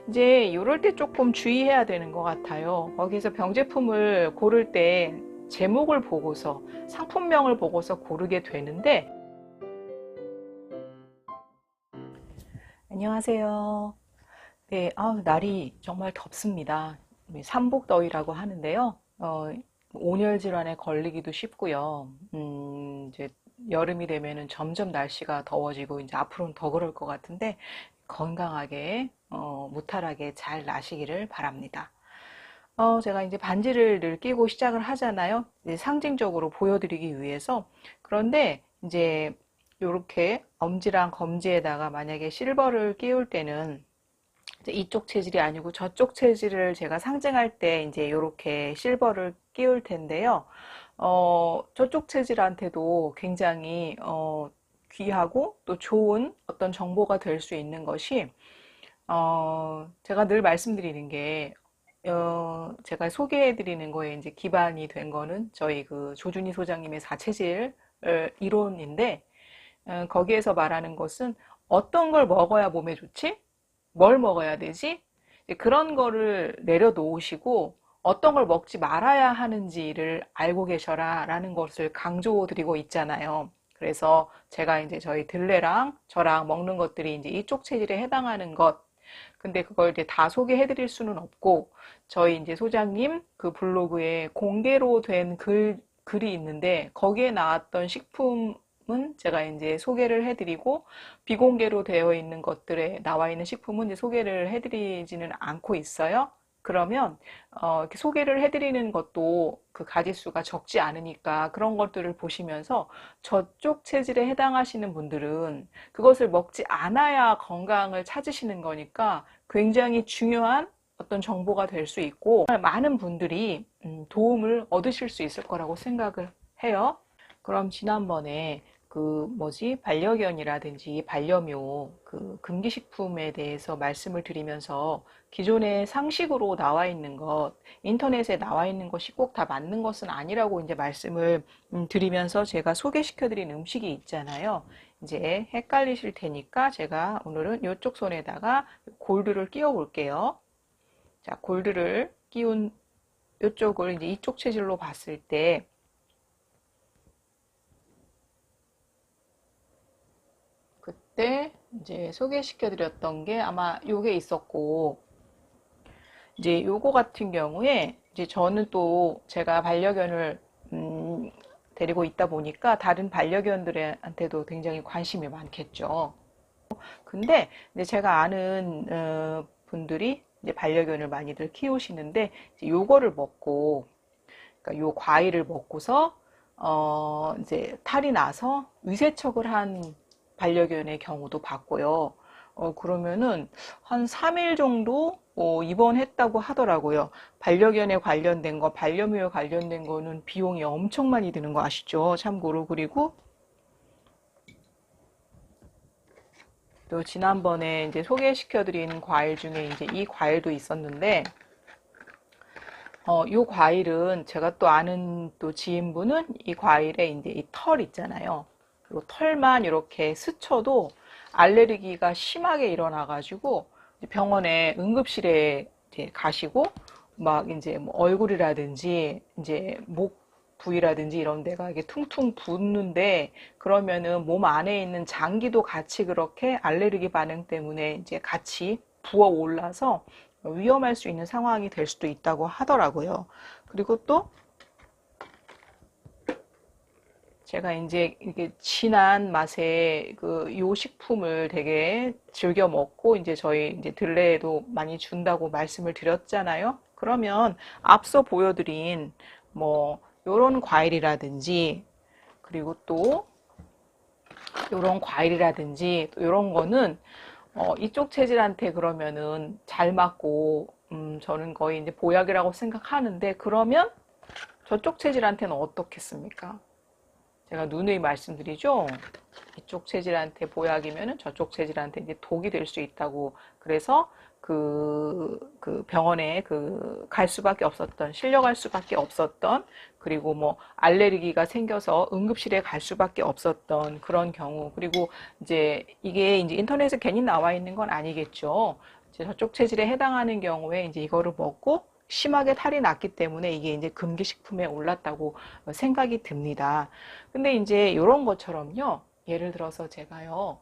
이제 이럴 때 조금 주의해야 되는 것 같아요. 거기서 병제품을 고를 때 제목을 보고서 상품명을 보고서 고르게 되는데, 안녕하세요. 네, 날이 정말 덥습니다. 삼복더위라고 하는데요. 온열 질환에 걸리기도 쉽고요. 이제 여름이 되면은 점점 날씨가 더워지고 이제 앞으로는 더 그럴 것 같은데 건강하게 무탈하게 잘 나시기를 바랍니다. 제가 이제 반지를 늘 끼고 시작을 하잖아요. 이제 상징적으로 보여드리기 위해서. 그런데 이제 이렇게 엄지랑 검지에다가 만약에 실버를 끼울 때는 이제 이쪽 체질이 아니고 저쪽 체질을 제가 상징할 때 이제 이렇게 실버를 끼울 텐데요. 저쪽 체질한테도 굉장히 귀하고 또 좋은 어떤 정보가 될 수 있는 것이 제가 늘 말씀드리는 게 제가 소개해드리는 거에 이제 기반이 된 거는 저희 그 조준희 소장님의 사체질 이론인데 거기에서 말하는 것은 어떤 걸 먹어야 몸에 좋지? 뭘 먹어야 되지? 그런 거를 내려놓으시고 어떤 걸 먹지 말아야 하는지를 알고 계셔라 라는 것을 강조드리고 있잖아요. 그래서 제가 이제 저희 들레랑 저랑 먹는 것들이 이제 이쪽 체질에 해당하는 것. 근데 그걸 이제 다 소개해 드릴 수는 없고, 저희 이제 소장님 그 블로그에 공개로 된 글이 있는데, 거기에 나왔던 식품은 제가 이제 소개를 해드리고, 비공개로 되어 있는 것들에 나와 있는 식품은 이제 소개를 해드리지는 않고 있어요. 그러면 이렇게 소개를 해드리는 것도 그 가짓수가 적지 않으니까 그런 것들을 보시면서 저쪽 체질에 해당하시는 분들은 그것을 먹지 않아야 건강을 찾으시는 거니까 굉장히 중요한 어떤 정보가 될 수 있고 많은 분들이 도움을 얻으실 수 있을 거라고 생각을 해요. 그럼 지난번에 그 뭐지 반려견이라든지 반려묘 그 금기식품에 대해서 말씀을 드리면서 기존에 상식으로 나와 있는 것, 인터넷에 나와 있는 것이 꼭 다 맞는 것은 아니라고 이제 말씀을 드리면서 제가 소개시켜드린 음식이 있잖아요. 이제 헷갈리실 테니까 제가 오늘은 이쪽 손에다가 골드를 끼워 볼게요. 자, 골드를 끼운 이쪽을 이제 이쪽 체질로 봤을 때 그때 이제 소개시켜 드렸던 게 아마 요게 있었고, 이제 요거 같은 경우에 이제 저는 또 제가 반려견을 데리고 있다 보니까 다른 반려견들한테도 굉장히 관심이 많겠죠. 근데 이제 제가 아는 분들이 이제 반려견을 많이들 키우시는데 이제 요거를 먹고, 그러니까 요 과일을 먹고서 이제 탈이 나서 위세척을 한 반려견의 경우도 봤고요. 그러면은 한 3일 정도 입원했다고 하더라고요. 반려견에 관련된 거, 반려묘에 관련된 거는 비용이 엄청 많이 드는 거 아시죠? 참고로. 그리고 또 지난번에 이제 소개시켜드린 과일 중에 이제 이 과일도 있었는데, 이 과일은 제가 또 아는 또 지인분은 이 과일에 이제 이 털 있잖아요. 그리고 털만 이렇게 스쳐도 알레르기가 심하게 일어나가지고 병원에 응급실에 이제 가시고 막 이제 뭐 얼굴이라든지 이제 목 부위라든지 이런 데가 이게 퉁퉁 붓는데 그러면은 몸 안에 있는 장기도 같이 그렇게 알레르기 반응 때문에 이제 같이 부어 올라서 위험할 수 있는 상황이 될 수도 있다고 하더라고요. 그리고 또 제가 이제 이게 진한 맛의 그 요 식품을 되게 즐겨 먹고 이제 저희 이제 들레에도 많이 준다고 말씀을 드렸잖아요. 그러면 앞서 보여드린 뭐 요런 과일이라든지 그리고 또 요런 과일이라든지 또 요런 거는 이쪽 체질한테 그러면은 잘 맞고 저는 거의 이제 보약이라고 생각하는데 그러면 저쪽 체질한테는 어떻겠습니까? 제가 누누이 말씀드리죠. 이쪽 체질한테 보약이면은 저쪽 체질한테 이제 독이 될 수 있다고. 그래서 그 병원에 갈 수밖에 없었던, 실려갈 수밖에 없었던, 그리고 뭐 알레르기가 생겨서 응급실에 갈 수밖에 없었던 그런 경우. 그리고 이제 이게 이제 인터넷에 괜히 나와 있는 건 아니겠죠. 이제 저쪽 체질에 해당하는 경우에 이제 이거를 먹고 심하게 탈이 났기 때문에 이게 이제 금기식품에 올랐다고 생각이 듭니다. 근데 이제 이런 것처럼요. 예를 들어서 제가요.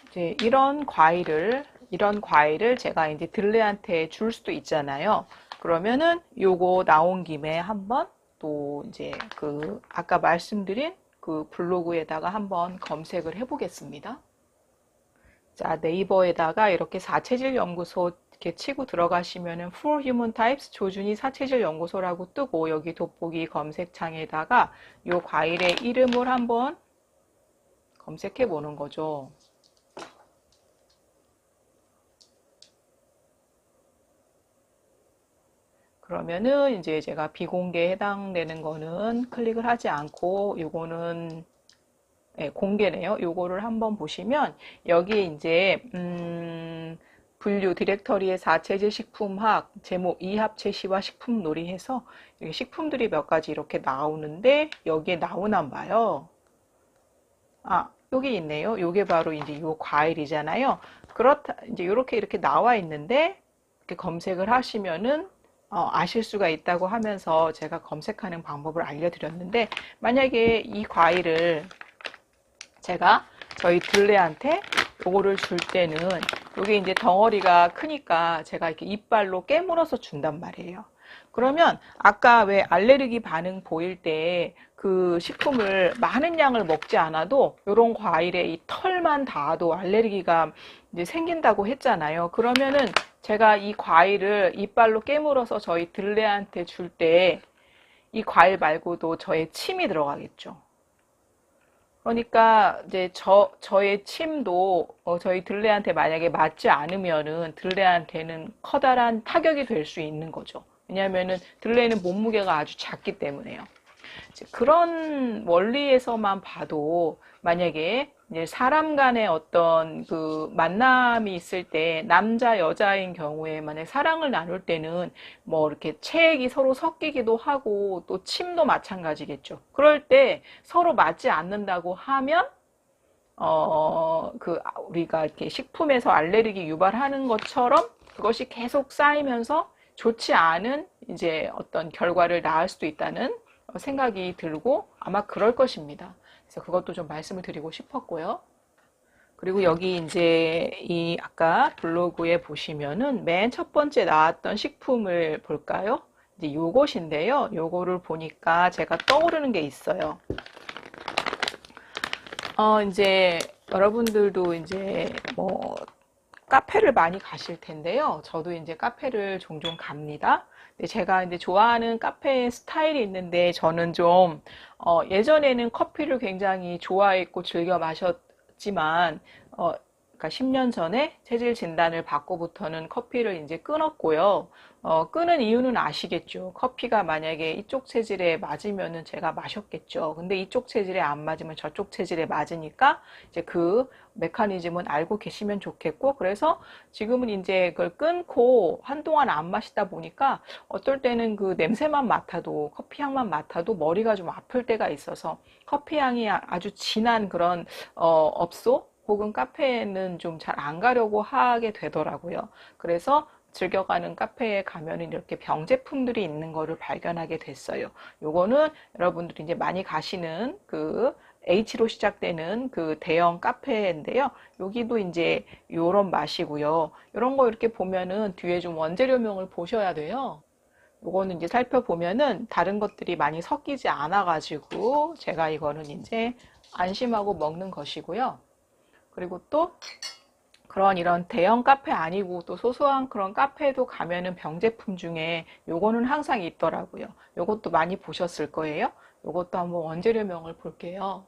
이제 이런 과일을 제가 이제 들레한테 줄 수도 있잖아요. 그러면은 요거 나온 김에 한번 또 이제 그 아까 말씀드린 그 블로그에다가 한번 검색을 해 보겠습니다. 자, 네이버에다가 이렇게 사체질 연구소 이렇게 치고 들어가시면은 For Human Types 조준이 사체질 연구소라고 뜨고 여기 돋보기 검색창에다가 요 과일의 이름을 한번 검색해 보는 거죠. 그러면은 이제 제가 비공개에 해당되는 거는 클릭을 하지 않고 요거는 네, 공개네요. 요거를 한번 보시면 여기에 이제 분류 디렉터리의 4체질 식품학 제목 이합체 시와 식품놀이 해서 식품들이 몇 가지 이렇게 나오는데 여기에 나오나 봐요. 아, 여기 있네요. 요게 바로 이제 요 과일이잖아요. 그렇다 이제 이렇게 나와 있는데 이렇게 검색을 하시면은 아실 수가 있다고 하면서 제가 검색하는 방법을 알려드렸는데 만약에 이 과일을 제가 저희 들레한테 요거를 줄 때는 요게 이제 덩어리가 크니까 제가 이렇게 이빨로 깨물어서 준단 말이에요. 그러면 아까 왜 알레르기 반응 보일 때 그 식품을 많은 양을 먹지 않아도 요런 과일에 이 털만 닿아도 알레르기가 이제 생긴다고 했잖아요. 그러면은 제가 이 과일을 이빨로 깨물어서 저희 들레한테 줄 때 이 과일 말고도 저의 침이 들어가겠죠. 그러니까 이제 저의 침도 저희 들레한테 만약에 맞지 않으면은 들레한테는 커다란 타격이 될 수 있는 거죠. 왜냐하면은 들레는 몸무게가 아주 작기 때문에요. 그런 원리에서만 봐도 만약에 이제 사람 간의 어떤 그 만남이 있을 때 남자 여자인 경우에 만약 사랑을 나눌 때는 뭐 이렇게 체액이 서로 섞이기도 하고 또 침도 마찬가지겠죠. 그럴 때 서로 맞지 않는다고 하면 우리가 이렇게 식품에서 알레르기 유발하는 것처럼 그것이 계속 쌓이면서 좋지 않은 이제 어떤 결과를 낳을 수도 있다는 생각이 들고 아마 그럴 것입니다. 그래서 그것도 좀 말씀을 드리고 싶었고요. 그리고 여기 이제 이 아까 블로그에 보시면은 맨 첫 번째 나왔던 식품을 볼까요? 이제 요것인데요. 요거를 보니까 제가 떠오르는 게 있어요. 이제 여러분들도 이제 뭐 카페를 많이 가실 텐데요. 저도 이제 카페를 종종 갑니다. 제가 이제 좋아하는 카페 스타일이 있는데 저는 좀 예전에는 커피를 굉장히 좋아했고 즐겨 마셨지만 그러니까 10년 전에 체질 진단을 받고부터는 커피를 이제 끊었고요. 끊은 이유는 아시겠죠? 커피가 만약에 이쪽 체질에 맞으면은 제가 마셨겠죠. 근데 이쪽 체질에 안 맞으면 저쪽 체질에 맞으니까 이제 그 메커니즘은 알고 계시면 좋겠고, 그래서 지금은 이제 그걸 끊고 한동안 안 마시다 보니까 어떨 때는 그 냄새만 맡아도, 커피 향만 맡아도 머리가 좀 아플 때가 있어서 커피 향이 아주 진한 그런 업소 혹은 카페에는 좀 잘 안 가려고 하게 되더라고요. 그래서 즐겨가는 카페에 가면은 이렇게 병 제품들이 있는 거를 발견하게 됐어요. 요거는 여러분들이 이제 많이 가시는 그 H로 시작되는 그 대형 카페인데요. 여기도 이제 요런 맛이고요. 요런 거 이렇게 보면은 뒤에 좀 원재료명을 보셔야 돼요. 요거는 이제 살펴보면은 다른 것들이 많이 섞이지 않아 가지고 제가 이거는 이제 안심하고 먹는 것이고요. 그리고 또 이런 대형 카페 아니고 또 소소한 그런 카페도 가면은 병제품 중에 요거는 항상 있더라고요. 요것도 많이 보셨을 거예요. 요것도 한번 원재료명을 볼게요.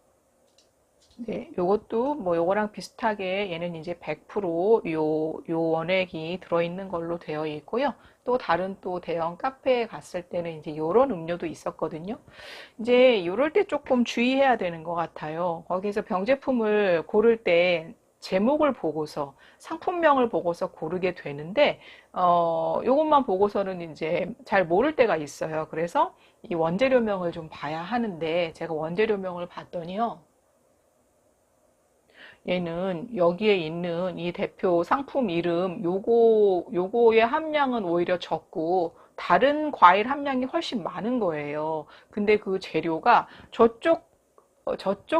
네, 요것도 뭐 요거랑 비슷하게 얘는 이제 100% 요 원액이 들어있는 걸로 되어 있고요. 또 다른 또 대형 카페에 갔을 때는 이제 요런 음료도 있었거든요. 이제 요럴 때 조금 주의해야 되는 것 같아요. 거기서 병제품을 고를 때 제목을 보고서 상품명을 보고서 고르게 되는데 요것만 보고서는 이제 잘 모를 때가 있어요. 그래서 이 원재료명을 좀 봐야 하는데 제가 원재료명을 봤더니요. 얘는 여기에 있는 이 대표 상품 이름 요거의 함량은 오히려 적고 다른 과일 함량이 훨씬 많은 거예요. 근데 그 재료가 저쪽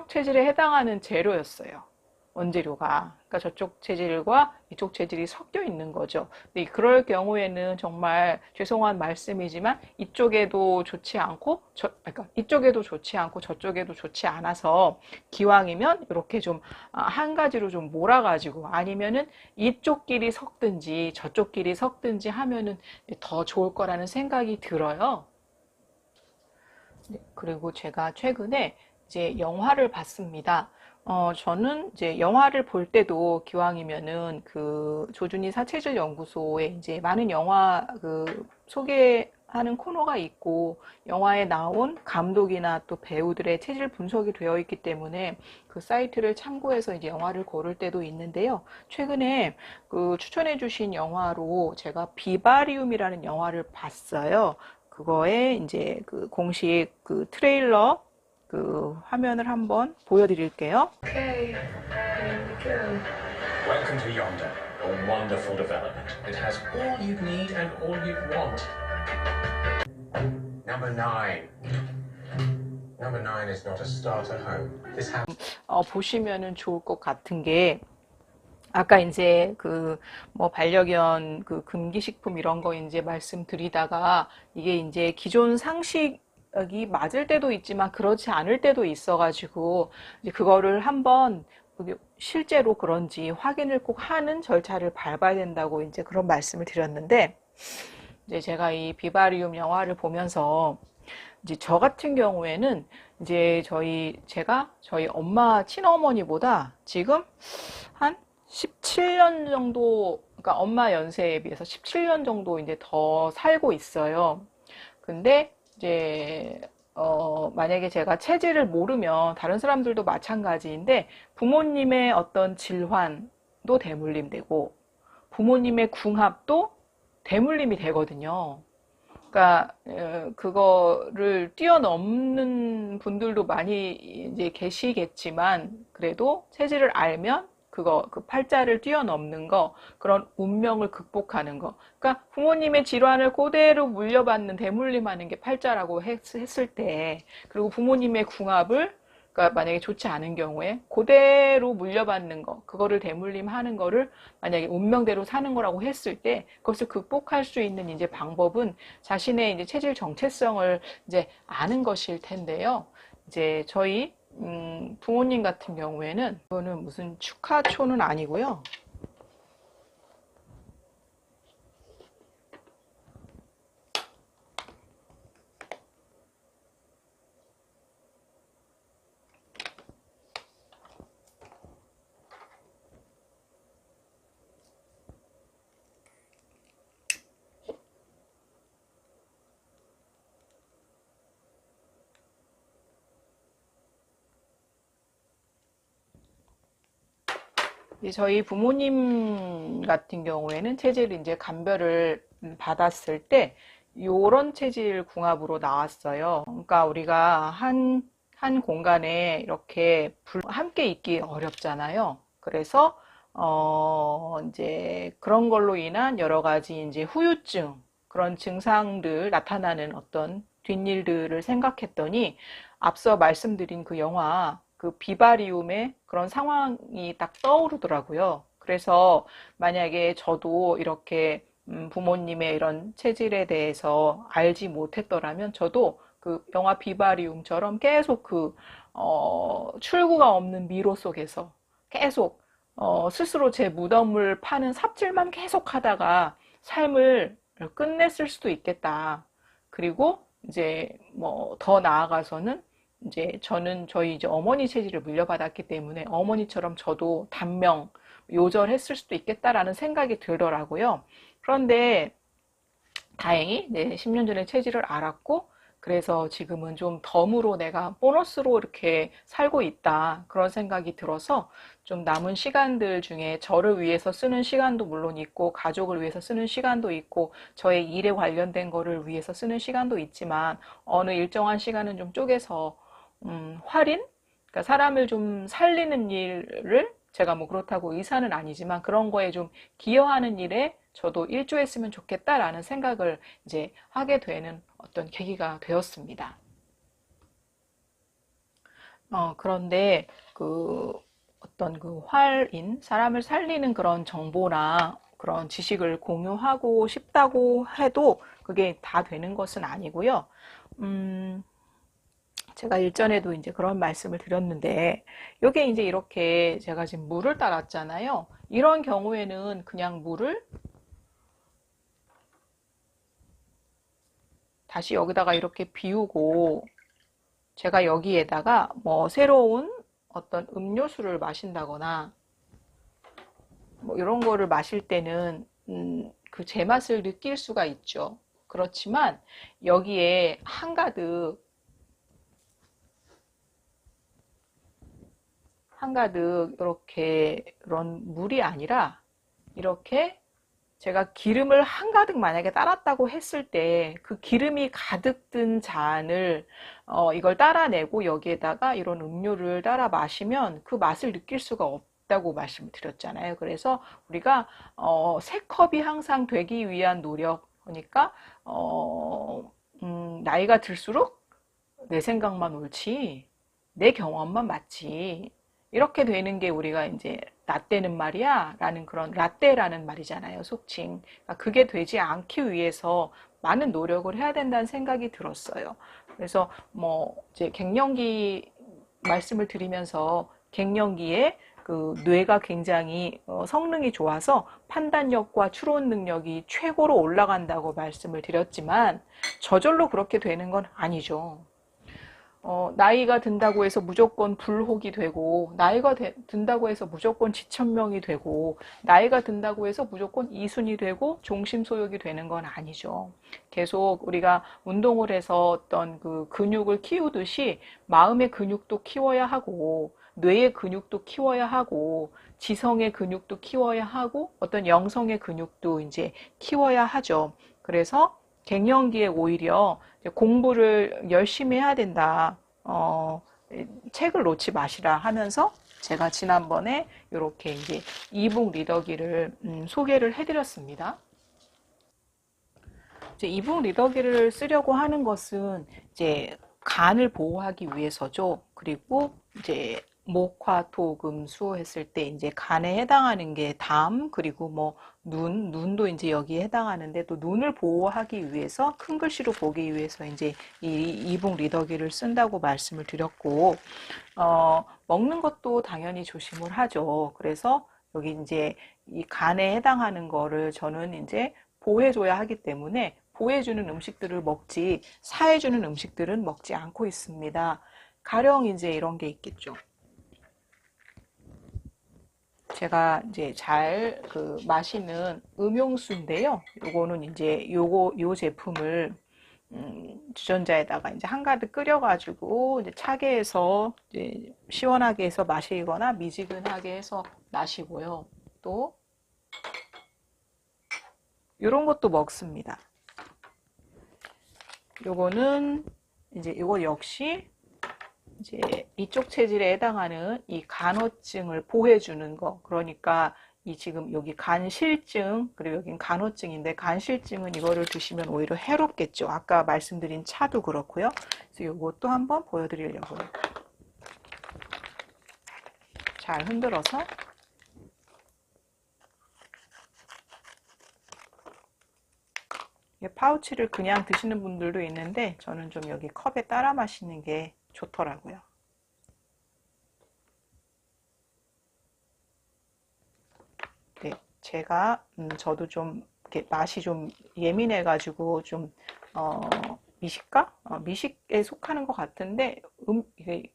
체질에 해당하는 재료였어요. 원재료가. 그러니까 저쪽 체질과 이쪽 체질이 섞여 있는 거죠. 근데 그럴 경우에는 정말 죄송한 말씀이지만 이쪽에도 좋지 않고 그러니까 이쪽에도 좋지 않고 저쪽에도 좋지 않아서 기왕이면 이렇게 좀 한 가지로 좀 몰아가지고 아니면은 이쪽끼리 섞든지 저쪽끼리 섞든지 하면은 더 좋을 거라는 생각이 들어요. 네, 그리고 제가 최근에 이제 영화를 봤습니다. 저는 이제 영화를 볼 때도 기왕이면은 그 조준희 사체질 연구소에 이제 많은 영화 그 소개하는 코너가 있고 영화에 나온 감독이나 또 배우들의 체질 분석이 되어 있기 때문에 그 사이트를 참고해서 이제 영화를 고를 때도 있는데요. 최근에 그 추천해 주신 영화로 제가 비바리움이라는 영화를 봤어요. 그거에 이제 그 공식 그 트레일러 그 화면을 한번 보여드릴게요. Okay, here we go. Welcome to Yonder, a wonderful development. It has all you need and all you want. Number 9. Number 9 is not a starter home. This has 보시면은 좋을 것 같은 게 아까 이제 그 뭐 반려견 그 금기식품 이런 거 이제 말씀드리다가 이게 이제 기존 상식이 맞을 때도 있지만 그렇지 않을 때도 있어가지고 이제 그거를 한번 실제로 그런지 확인을 꼭 하는 절차를 밟아야 된다고 이제 그런 말씀을 드렸는데 이제 제가 이 비바리움 영화를 보면서 이제 저 같은 경우에는 이제 제가 저희 엄마 친어머니보다 지금 한 17년 정도, 그러니까 엄마 연세에 비해서 17년 정도 이제 더 살고 있어요. 근데 이제 만약에 제가 체질을 모르면 다른 사람들도 마찬가지인데 부모님의 어떤 질환도 대물림되고 부모님의 궁합도 대물림이 되거든요. 그러니까 그거를 뛰어넘는 분들도 많이 이제 계시겠지만 그래도 체질을 알면 그 팔자를 뛰어넘는 거, 그런 운명을 극복하는 거. 그러니까 부모님의 질환을 그대로 물려받는 대물림하는 게 팔자라고 했을 때, 그리고 부모님의 궁합을 그러니까 만약에 좋지 않은 경우에 그대로 물려받는 거, 그거를 대물림하는 거를 만약에 운명대로 사는 거라고 했을 때 그것을 극복할 수 있는 이제 방법은 자신의 이제 체질 정체성을 이제 아는 것일 텐데요. 이제 저희 부모님 같은 경우에는 이거는 무슨 축하초는 아니고요. 저희 부모님 같은 경우에는 체질을 이제 감별을 받았을 때 요런 체질 궁합으로 나왔어요. 그러니까 우리가 한 공간에 이렇게 함께 있기 어렵잖아요. 그래서 이제 그런 걸로 인한 여러 가지 이제 후유증 그런 증상들 나타나는 어떤 뒷일들을 생각했더니 앞서 말씀드린 그 영화 그 비바리움의 그런 상황이 딱 떠오르더라고요. 그래서 만약에 저도 이렇게 부모님의 이런 체질에 대해서 알지 못했더라면 저도 그 영화 비바리움처럼 계속 출구가 없는 미로 속에서 계속 스스로 제 무덤을 파는 삽질만 계속 하다가 삶을 끝냈을 수도 있겠다. 그리고 이제 뭐 더 나아가서는 이제 저희 이제 어머니 체질을 물려받았기 때문에 어머니처럼 저도 단명 요절했을 수도 있겠다라는 생각이 들더라고요. 그런데 다행히 10년 전에 체질을 알았고 그래서 지금은 좀 덤으로 내가 보너스로 이렇게 살고 있다 그런 생각이 들어서 좀 남은 시간들 중에 저를 위해서 쓰는 시간도 물론 있고 가족을 위해서 쓰는 시간도 있고 저의 일에 관련된 거를 위해서 쓰는 시간도 있지만 어느 일정한 시간은 좀 쪼개서 할인? 그러니까 사람을 좀 살리는 일을 제가 뭐 그렇다고 의사는 아니지만 그런 거에 좀 기여하는 일에 저도 일조했으면 좋겠다라는 생각을 이제 하게 되는 어떤 계기가 되었습니다. 그런데 그 어떤 그 사람을 살리는 그런 정보나 그런 지식을 공유하고 싶다고 해도 그게 다 되는 것은 아니고요. 음, 제가 일전에도 이제 그런 말씀을 드렸는데, 이게 이제 이렇게 제가 지금 물을 따랐잖아요. 이런 경우에는 그냥 물을 다시 여기다가 이렇게 비우고, 제가 여기에다가 뭐 새로운 어떤 음료수를 마신다거나, 뭐 이런 거를 마실 때는, 그 제맛을 느낄 수가 있죠. 그렇지만 여기에 한가득 이렇게 이런 물이 아니라 이렇게 제가 기름을 한가득 만약에 따랐다고 했을 때 그 기름이 가득 든 잔을 이걸 따라내고 여기에다가 이런 음료를 따라 마시면 그 맛을 느낄 수가 없다고 말씀을 드렸잖아요. 그래서 우리가 세 컵이 항상 되기 위한 노력, 그러니까 나이가 들수록 내 생각만 옳지, 내 경험만 맞지. 이렇게 되는 게 우리가 이제 라떼는 말이야 라는 그런 라떼라는 말이잖아요. 속칭. 그러니까 그게 되지 않기 위해서 많은 노력을 해야 된다는 생각이 들었어요. 그래서 뭐 이제 갱년기 말씀을 드리면서 갱년기에 그 뇌가 굉장히 성능이 좋아서 판단력과 추론 능력이 최고로 올라간다고 말씀을 드렸지만 저절로 그렇게 되는 건 아니죠. 나이가 든다고 해서 무조건 불혹이 되고, 든다고 해서 무조건 지천명이 되고, 나이가 든다고 해서 무조건 이순이 되고, 종심소욕이 되는 건 아니죠. 계속 우리가 운동을 해서 어떤 그 근육을 키우듯이 마음의 근육도 키워야 하고, 뇌의 근육도 키워야 하고, 지성의 근육도 키워야 하고, 어떤 영성의 근육도 이제 키워야 하죠. 그래서 갱년기에 오히려 공부를 열심히 해야 된다. 책을 놓지 마시라 하면서 제가 지난번에 이렇게 이제 이북 리더기를 소개를 해드렸습니다. 이제 이북 리더기를 쓰려고 하는 것은 이제 간을 보호하기 위해서죠. 그리고 이제 목화토금수 했을 때 이제 간에 해당하는 게 담, 그리고 뭐 눈도 이제 여기에 해당하는데 또 눈을 보호하기 위해서 큰 글씨로 보기 위해서 이제 이 이북 리더기를 쓴다고 말씀을 드렸고, 먹는 것도 당연히 조심을 하죠. 그래서 여기 이제 이 간에 해당하는 거를 저는 이제 보호해줘야 하기 때문에 보호해주는 음식들을 먹지, 사해주는 음식들은 먹지 않고 있습니다. 가령 이제 이런 게 있겠죠. 제가 이제 잘 그 마시는 음용수인데요. 요거는 이제 요 제품을 주전자에다가 이제 한가득 끓여가지고 이제 차게 해서 이제 시원하게 해서 마시거나 미지근하게 해서 마시고요. 또 이런 것도 먹습니다. 요거는 이제 이거 역시 이제 이쪽 체질에 해당하는 이 간호증을 보호해주는 거. 그러니까 이 지금 여기 간실증, 그리고 여긴 간호증인데 간실증은 이거를 드시면 오히려 해롭겠죠. 아까 말씀드린 차도 그렇고요. 그래서 이것도 한번 보여드리려고요. 잘 흔들어서 파우치를 그냥 드시는 분들도 있는데 저는 좀 여기 컵에 따라 마시는 게 좋더라고요. 네, 제가 저도 좀 이렇게 맛이 좀 예민해가지고 좀 미식가? 미식에 속하는 것 같은데 이게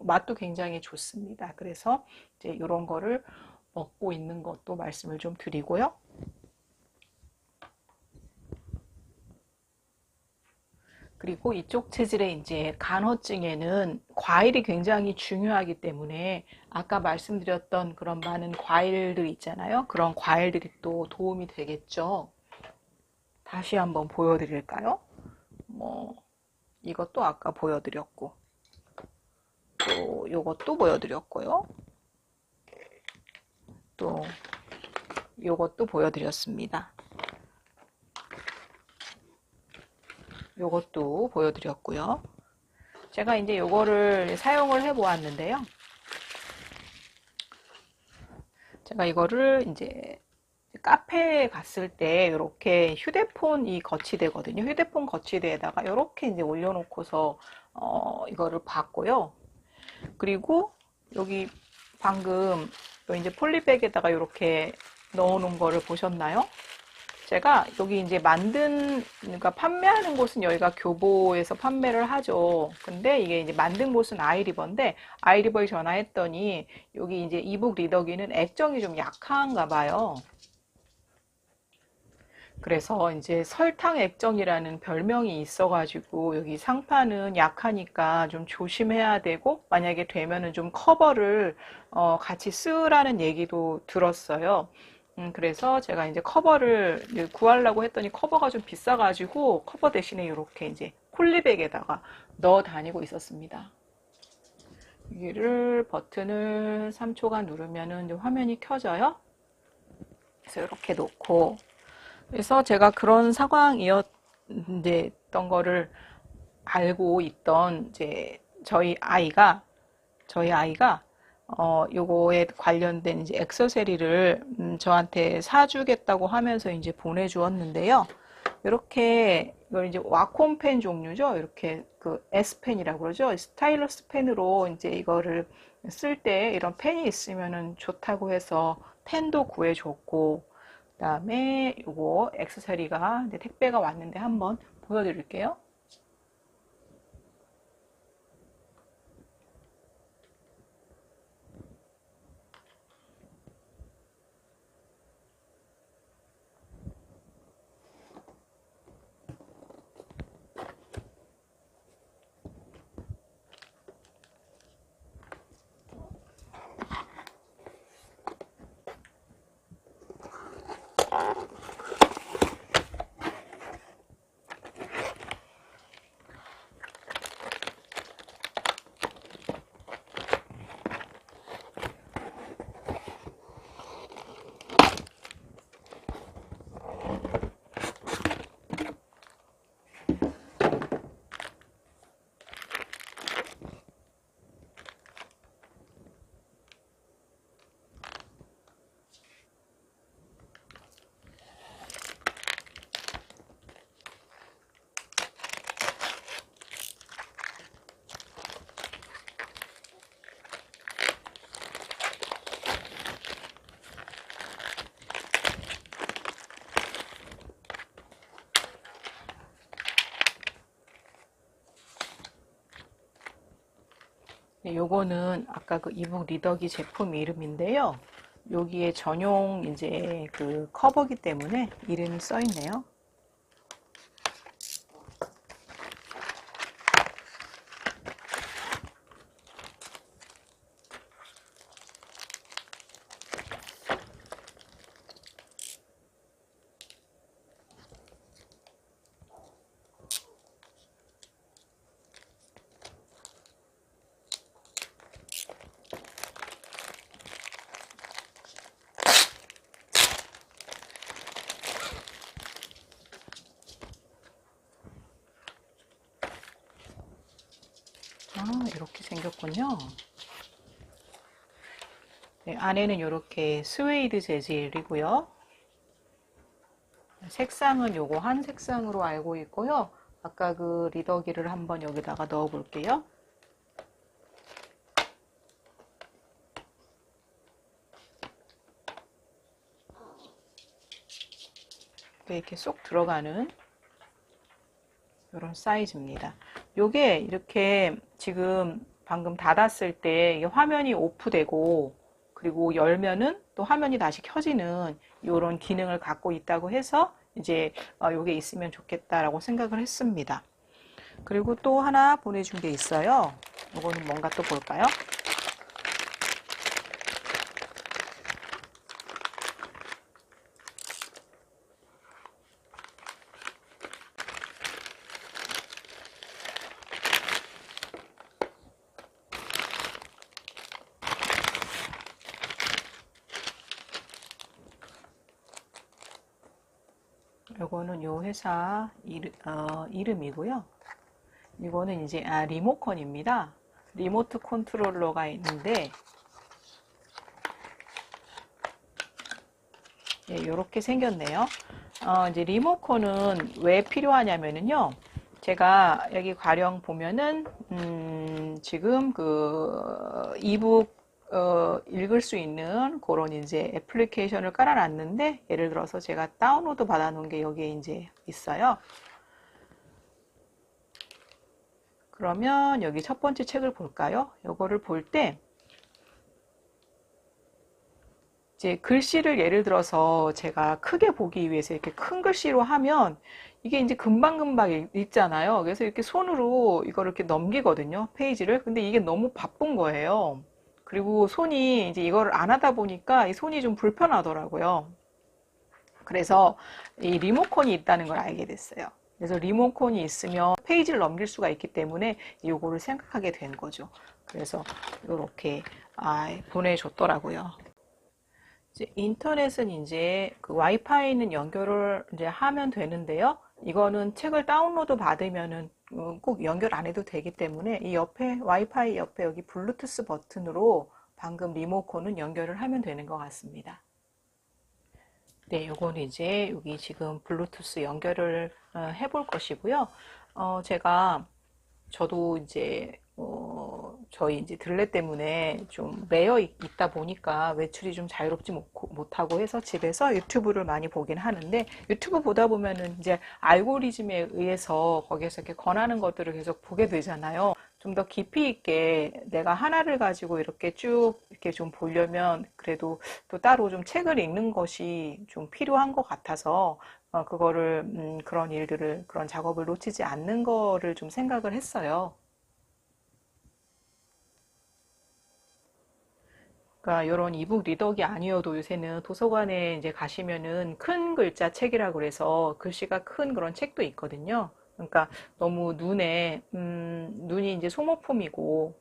맛도 굉장히 좋습니다. 그래서 이제 이런 거를 먹고 있는 것도 말씀을 좀 드리고요. 그리고 이쪽 체질의 이제 간호증에는 과일이 굉장히 중요하기 때문에 아까 말씀드렸던 그런 많은 과일들 있잖아요. 그런 과일들이 또 도움이 되겠죠. 다시 한번 보여드릴까요? 뭐 이것도 아까 보여드렸고 또 이것도 보여드렸고요. 또 요것도 보여드렸습니다. 요것도 보여드렸고요. 제가 이제 요거를 사용을 해 보았는데요. 제가 이거를 이제 카페에 갔을 때 이렇게 휴대폰이 거치대거든요. 휴대폰 거치대에다가 이렇게 이제 올려놓고서 이거를 봤고요. 그리고 여기 방금 이제 폴리백에다가 이렇게 넣어놓은 거를 보셨나요? 제가 여기 이제 그러니까 판매하는 곳은 여기가 교보에서 판매를 하죠. 근데 이게 이제 만든 곳은 아이리버인데, 아이리버에 전화했더니 여기 이제 이북 리더기는 액정이 좀 약한가 봐요. 그래서 이제 설탕 액정이라는 별명이 있어가지고 여기 상판은 약하니까 좀 조심해야 되고, 만약에 되면은 좀 커버를 같이 쓰라는 얘기도 들었어요. 그래서 제가 이제 커버를 이제 구하려고 했더니 커버가 좀 비싸가지고 커버 대신에 이렇게 이제 폴리백에다가 넣어 다니고 있었습니다. 여기를 버튼을 3초간 누르면은 이제 화면이 켜져요. 그래서 이렇게 놓고, 그래서 제가 그런 상황이었던 거를 알고 있던 이제 저희 아이가 요거에 관련된 이제 액세서리를 저한테 사주겠다고 하면서 이제 보내주었는데요. 이렇게 이걸 이제 와콤펜 종류죠. 이렇게 그 S펜이라고 그러죠. 스타일러스 펜으로 이제 이거를 쓸 때 이런 펜이 있으면은 좋다고 해서 펜도 구해줬고, 그다음에 요거 액세서리가 이제 택배가 왔는데 한번 보여드릴게요. 네, 요거는 아까 그 이북 리더기 제품 이름인데요. 여기에 전용 이제 그 커버기 때문에 이름이 써 있네요. 아, 이렇게 생겼군요. 네, 안에는 이렇게 스웨이드 재질이고요. 색상은 요거 한 색상으로 알고 있고요. 아까 그 리더기를 한번 여기다가 넣어 볼게요. 이렇게 쏙 들어가는 이런 사이즈입니다. 요게 이렇게 지금 방금 닫았을 때 화면이 오프되고, 그리고 열면은 또 화면이 다시 켜지는 이런 기능을 갖고 있다고 해서 이제 요게 있으면 좋겠다라고 생각을 했습니다. 그리고 또 하나 보내준 게 있어요. 요거는 뭔가 또 볼까요? 요거는 요 회사 이름이고요. 이거는 이제 리모컨입니다. 리모트 컨트롤러가 있는데 예, 이렇게 생겼네요. 이제 리모컨은 왜 필요하냐면은요. 제가 여기 가령 보면은 지금 그 이북 읽을 수 있는 그런 이제 애플리케이션을 깔아놨는데 예를 들어서 제가 다운로드 받아놓은 게 여기에 이제 있어요. 그러면 여기 첫 번째 책을 볼까요? 이거를 볼 때 이제 글씨를 예를 들어서 제가 크게 보기 위해서 이렇게 큰 글씨로 하면 이게 이제 금방금방 읽잖아요. 그래서 이렇게 손으로 이거를 이렇게 넘기거든요. 페이지를. 근데 이게 너무 바쁜 거예요. 그리고 손이 이제 이거를 안 하다 보니까 이 손이 좀 불편하더라고요. 그래서 이 리모컨이 있다는 걸 알게 됐어요. 그래서 리모컨이 있으면 페이지를 넘길 수가 있기 때문에 이거를 생각하게 된 거죠. 그래서 이렇게 보내줬더라고요. 이제 인터넷은 이제 그 와이파이는 연결을 이제 하면 되는데요. 이거는 책을 다운로드 받으면은 꼭 연결 안 해도 되기 때문에 이 옆에 와이파이 옆에 여기 블루투스 버튼으로 방금 리모컨은 연결을 하면 되는 것 같습니다. 네, 요거는 이제 여기 지금 블루투스 연결을 해볼 것이고요. 저도 이제 저희 이제 들레 때문에 좀 매여 있다 보니까 외출이 좀 자유롭지 못하고 해서 집에서 유튜브를 많이 보긴 하는데 유튜브 보다 보면은 이제 알고리즘에 의해서 거기에서 이렇게 권하는 것들을 계속 보게 되잖아요. 좀 더 깊이 있게 내가 하나를 가지고 이렇게 쭉 이렇게 좀 보려면 그래도 또 따로 좀 책을 읽는 것이 좀 필요한 것 같아서 그거를 그런 작업을 놓치지 않는 거를 좀 생각을 했어요. 그러니까 이런 이북 리더기 아니어도 요새는 도서관에 이제 가시면은 큰 글자 책이라고 그래서 글씨가 큰 그런 책도 있거든요. 그러니까 너무 눈이 이제 소모품이고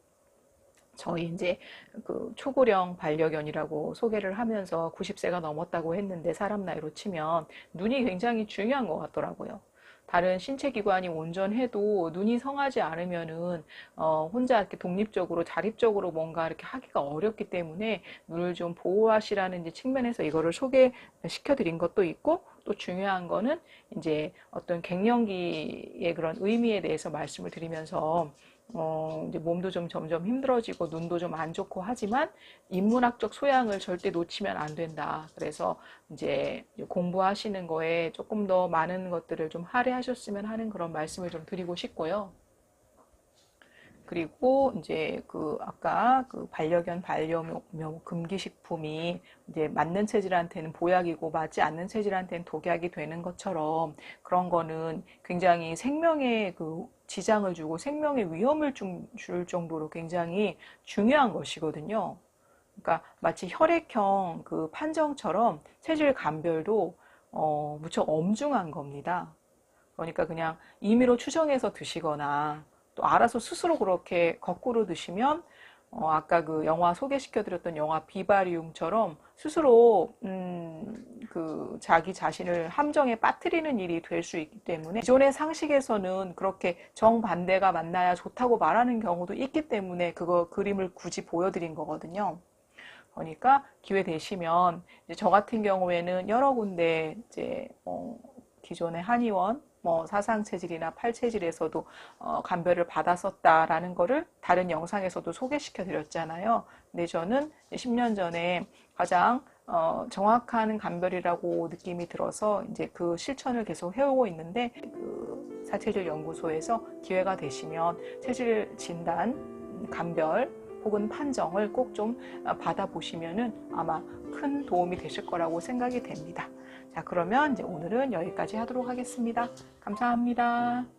저희 이제 그 초고령 반려견이라고 소개를 하면서 90세가 넘었다고 했는데 사람 나이로 치면 눈이 굉장히 중요한 것 같더라고요. 다른 신체 기관이 온전해도 눈이 성하지 않으면은 혼자 이렇게 독립적으로 자립적으로 뭔가 이렇게 하기가 어렵기 때문에 눈을 좀 보호하시라는 이제 측면에서 이거를 소개시켜 드린 것도 있고 또 중요한 거는 이제 어떤 갱년기의 그런 의미에 대해서 말씀을 드리면서 이제 몸도 좀 점점 힘들어지고 눈도 좀 안 좋고 하지만 인문학적 소양을 절대 놓치면 안 된다. 그래서 이제 공부하시는 거에 조금 더 많은 것들을 좀 할애하셨으면 하는 그런 말씀을 좀 드리고 싶고요. 그리고 이제 아까 반려견 반려묘 금기식품이 이제 맞는 체질한테는 보약이고 맞지 않는 체질한테는 독약이 되는 것처럼 그런 거는 굉장히 생명에 지장을 주고 생명의 위험을 줄 정도로 굉장히 중요한 것이거든요. 그러니까 마치 혈액형 판정처럼 체질 감별도 무척 엄중한 겁니다. 그러니까 그냥 임의로 추정해서 드시거나 또 알아서 스스로 그렇게 거꾸로 드시면 아까 영화 소개시켜드렸던 영화 비바리움처럼 스스로 자기 자신을 함정에 빠뜨리는 일이 될 수 있기 때문에 기존의 상식에서는 그렇게 정반대가 만나야 좋다고 말하는 경우도 있기 때문에 그림을 굳이 보여드린 거거든요. 그러니까 기회 되시면 이제 저 같은 경우에는 여러 군데 이제 기존의 한의원 사상 체질이나 팔 체질에서도 감별을 받았었다라는 거를 다른 영상에서도 소개시켜 드렸잖아요. 근데 저는 10년 전에 가장 정확한 감별이라고 느낌이 들어서 이제 그 실천을 계속 해오고 있는데 사체질 연구소에서 기회가 되시면 체질 진단 감별 혹은 판정을 꼭 좀 받아보시면은 아마 큰 도움이 되실 거라고 생각이 됩니다. 자, 그러면 이제 오늘은 여기까지 하도록 하겠습니다. 감사합니다.